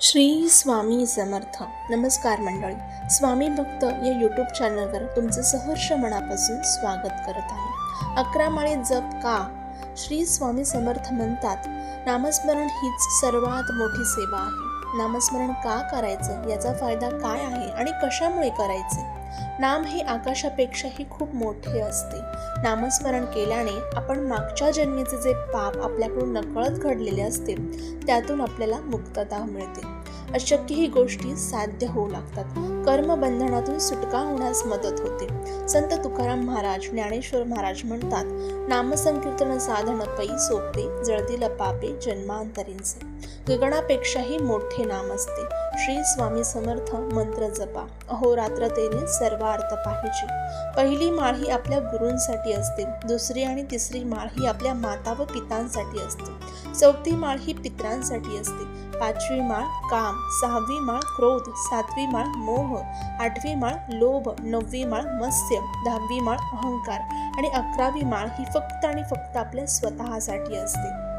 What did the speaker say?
श्री स्वामी समर्थ. नमस्कार मंडळी. स्वामी भक्त या यूट्यूब चॅनलवर तुमचं सहर्ष मनापासून स्वागत करत आहे. 11 माळी जप का? श्री स्वामी समर्थ म्हणतात, नामस्मरण हीच सर्वात मोठी सेवा आहे. नामस्मरण का करायचं, याचा फायदा काय आहे आणि कशामुळे करायचे? नाम हे आकाशापेक्षाही खूप मोठे असते. नामस्मरण केल्याने आपण मागच्या जन्मीचे जे पाप आपल्याकडून नकळत घडलेले असतील त्यातून आपल्याला मुक्तता मिळते. अशक्य ही गोष्टी साध्य होऊ लागतात. कर्मबंधनातून सुटका होण्यास मदत होते. संत तुकाराम महाराज, ज्ञानेश्वर महाराज म्हणतात, नामसंकीर्तन साधन पै सोपते, जळतील पापे जन्मांतरींचे. गगनापेक्षाही मोठे नाम असते. श्री स्वामी समर्थ मंत्र जपा. अहोरात्र तेने सर्वार्थ पाहिजे. पहिली माळ ही आपल्या गुरूंसाठी असते. दुसरी आणि तिसरी माळ ही आपल्या माता व पितांसाठी असते. चौथी माळ ही पितरांसाठी असते. पाचवी माळ काम, सहावी माळ क्रोध, सातवी माळ मोह, आठवी माळ लोभ, नववी माळ मत्स्य, 10वी माळ अहंकार आणि 11वी माळ ही फक्त आणि फक्त आपल्या स्वतःसाठी असते.